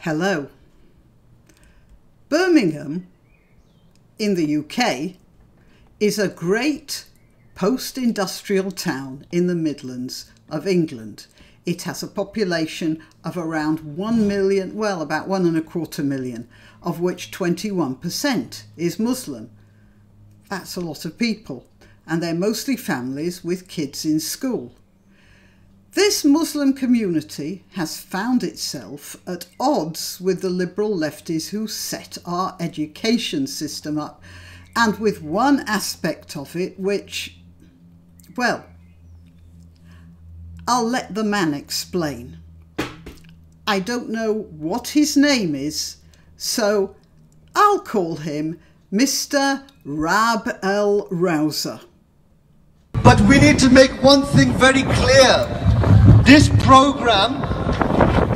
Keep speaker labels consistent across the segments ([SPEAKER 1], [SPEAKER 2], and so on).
[SPEAKER 1] Hello. Birmingham in the UK is a great post-industrial town in the Midlands of England. It has a population of around 1 million, well, about 1.25 million, of which 21% is Muslim. That's a lot of people, and they're mostly families with kids in school. This Muslim community has found itself at odds with the liberal lefties who set our education system up, and with one aspect of it which, well, I'll let the man explain. I don't know what his name is, so I'll call him Mr. Rab El Rouser.
[SPEAKER 2] But we need to make one thing very clear. This program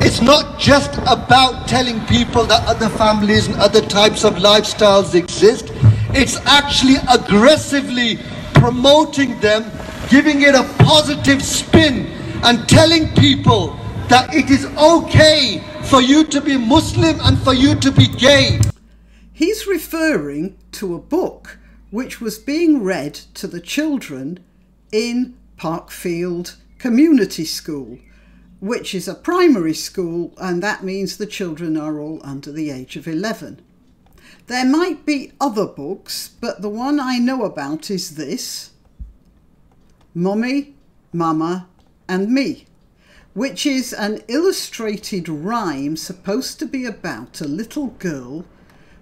[SPEAKER 2] is not just about telling people that other families and other types of lifestyles exist. It's actually aggressively promoting them, giving it a positive spin, and telling people that it is okay for you to be Muslim and for you to be gay.
[SPEAKER 1] He's referring to a book which was being read to the children in Parkfield Community School, which is a primary school, and that means the children are all under the age of 11. There might be other books, but the one I know about is this, Mommy, Mama and Me, which is an illustrated rhyme supposed to be about a little girl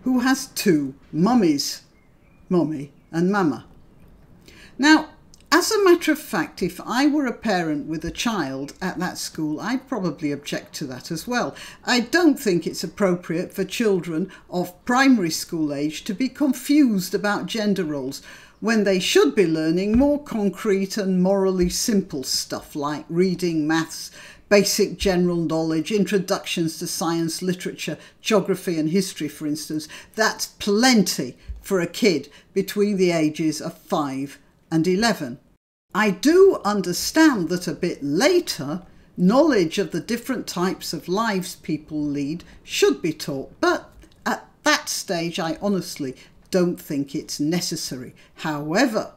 [SPEAKER 1] who has two mummies, Mommy and Mama. Now, as a matter of fact, if I were a parent with a child at that school, I'd probably object to that as well. I don't think it's appropriate for children of primary school age to be confused about gender roles when they should be learning more concrete and morally simple stuff like reading, maths, basic general knowledge, introductions to science, literature, geography and history, for instance. That's plenty for a kid between the ages of 5 and 11. I do understand that a bit later, knowledge of the different types of lives people lead should be taught, but at that stage I honestly don't think it's necessary. However,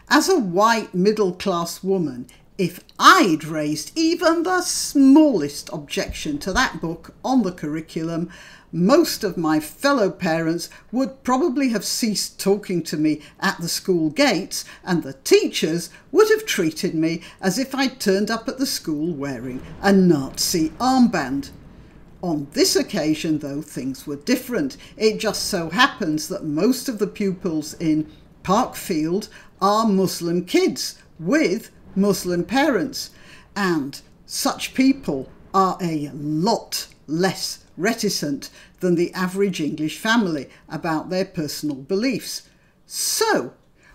[SPEAKER 1] as a white middle-class woman, if I'd raised even the smallest objection to that book on the curriculum, most of my fellow parents would probably have ceased talking to me at the school gates, and the teachers would have treated me as if I'd turned up at the school wearing a Nazi armband. On this occasion, though, things were different. It just so happens that most of the pupils in Parkfield are Muslim kids with Muslim parents, and such people are a lot less reticent than the average English family about their personal beliefs. So,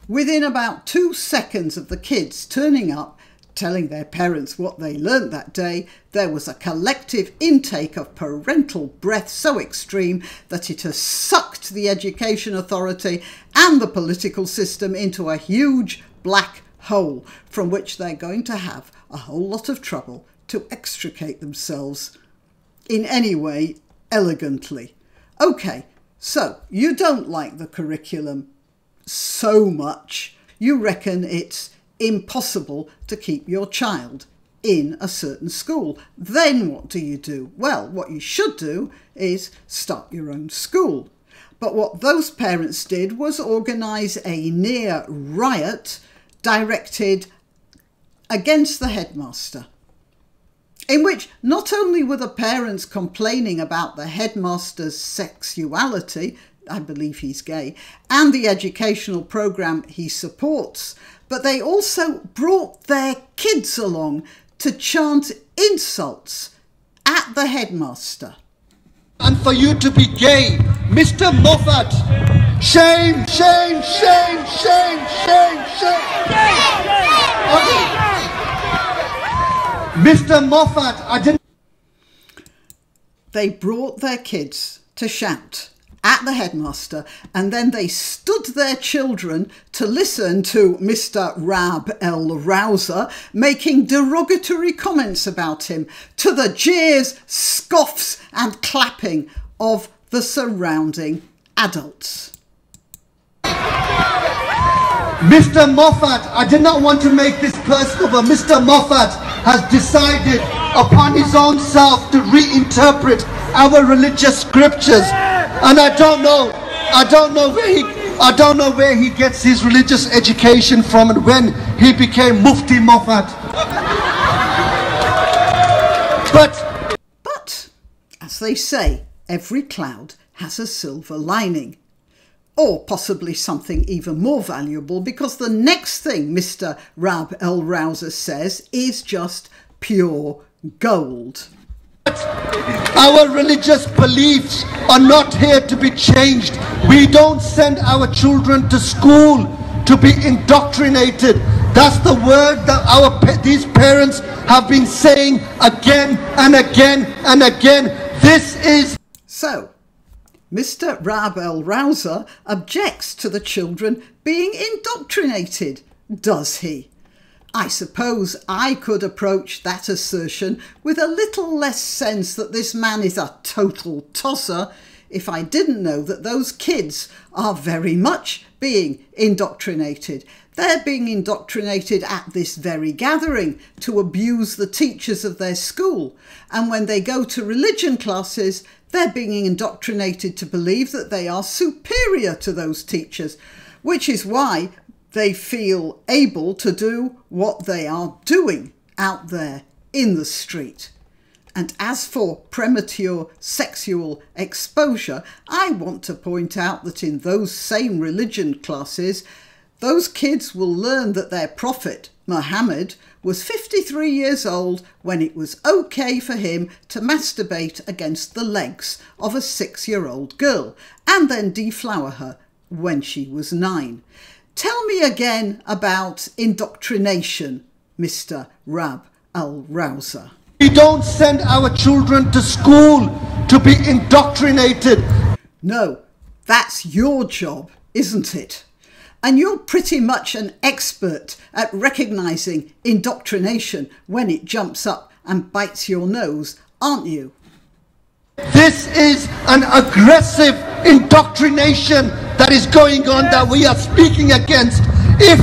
[SPEAKER 1] within about 2 seconds of the kids turning up, telling their parents what they learnt that day, there was a collective intake of parental breath so extreme that it has sucked the education authority and the political system into a huge black hole from which they're going to have a whole lot of trouble to extricate themselves in any way elegantly. Okay, so you don't like the curriculum so much, you reckon it's impossible to keep your child in a certain school. Then what do? Well, what you should do is start your own school. But what those parents did was organise a near riot directed against the headmaster, in which not only were the parents complaining about the headmaster's sexuality, I believe he's gay, and the educational programme he supports, but they also brought their kids along to chant insults at the headmaster.
[SPEAKER 2] And for you to be gay, Mr. Moffat, shame, shame, shame, shame, shame, shame. Okay. Mr. Moffat, I didn't...
[SPEAKER 1] They brought their kids to shout at the headmaster, and then they stood their children to listen to Mr. Rab El Rouser making derogatory comments about him, to the jeers, scoffs and clapping of the surrounding adults.
[SPEAKER 2] Mr. Moffat, I did not want to make this personal, but Mr. Moffat has decided upon his own self to reinterpret our religious scriptures, and I don't know where he gets his religious education from and when he became Mufti Moffat.
[SPEAKER 1] But as they say, every cloud has a silver lining. Or possibly something even more valuable, because the next thing Mr. Rab El Rouser says is just pure gold.
[SPEAKER 2] Our religious beliefs are not here to be changed. We don't send our children to school to be indoctrinated. That's the word that these parents have been saying again and again and again. This is...
[SPEAKER 1] So, Mr. Rab El Rouser objects to the children being indoctrinated, does he? I suppose I could approach that assertion with a little less sense that this man is a total tosser if I didn't know that those kids are very much being indoctrinated. They're being indoctrinated at this very gathering to abuse the teachers of their school. And when they go to religion classes, they're being indoctrinated to believe that they are superior to those teachers, which is why they feel able to do what they are doing out there in the street. And as for premature sexual exposure, I want to point out that in those same religion classes, those kids will learn that their prophet, Muhammad, was 53 years old when it was okay for him to masturbate against the legs of a 6-year-old girl and then deflower her when she was 9. Tell me again about indoctrination, Mr. Rab El Rouser.
[SPEAKER 2] We don't send our children to school to be indoctrinated.
[SPEAKER 1] No, that's your job, isn't it? And you're pretty much an expert at recognising indoctrination when it jumps up and bites your nose, aren't you?
[SPEAKER 2] This is an aggressive indoctrination that is going on that we are speaking against. If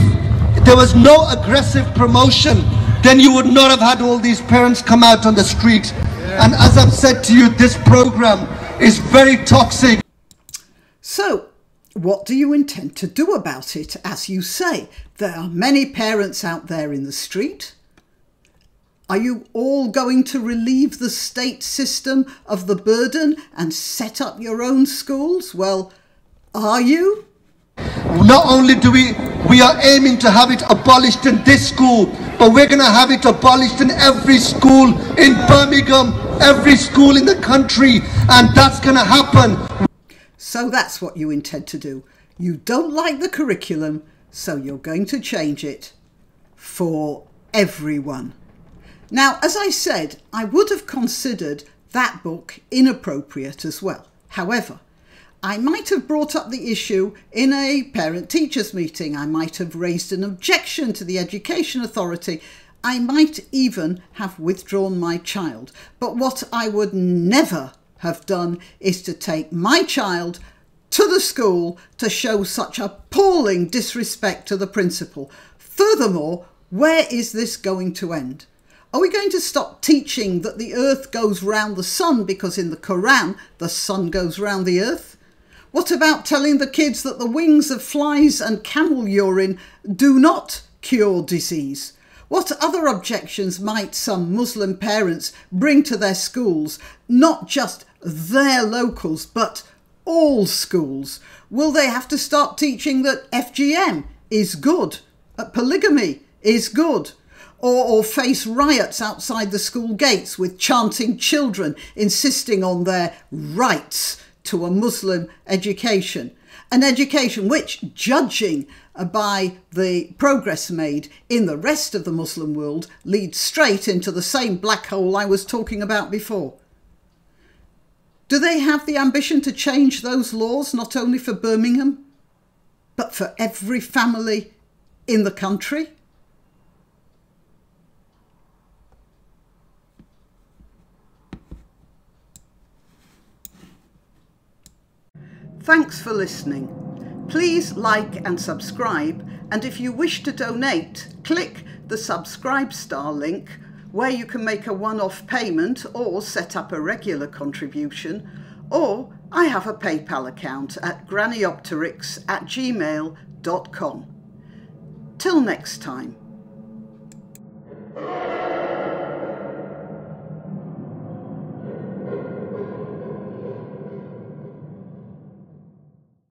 [SPEAKER 2] there was no aggressive promotion, then you would not have had all these parents come out on the street. And as I've said to you, this program is very toxic.
[SPEAKER 1] So, what do you intend to do about it? As you say, there are many parents out there in the street. Are you all going to relieve the state system of the burden and set up your own schools? Well, are you?
[SPEAKER 2] Not only do we are aiming to have it abolished in this school, but we're going to have it abolished in every school in Birmingham, every school in the country, and that's going to happen.
[SPEAKER 1] So that's what you intend to do. You don't like the curriculum, so you're going to change it for everyone. Now, as I said, I would have considered that book inappropriate as well. However, I might have brought up the issue in a parent-teachers meeting. I might have raised an objection to the Education Authority. I might even have withdrawn my child. But what I would never have done is to take my child to the school to show such appalling disrespect to the principal. Furthermore, where is this going to end? Are we going to stop teaching that the earth goes round the sun because in the Quran the sun goes round the earth? What about telling the kids that the wings of flies and camel urine do not cure disease? What other objections might some Muslim parents bring to their schools, not just their locals, but all schools? Will they have to start teaching that FGM is good, polygamy is good, or face riots outside the school gates with chanting children insisting on their rights to a Muslim education? An education which, judging by the progress made in the rest of the Muslim world, leads straight into the same black hole I was talking about before. Do they have the ambition to change those laws, not only for Birmingham, but for every family in the country? Thanks for listening. Please like and subscribe, and if you wish to donate, click the Subscribe Star link where you can make a one-off payment or set up a regular contribution, or I have a PayPal account at grannyopteryx@gmail.com. Till next time.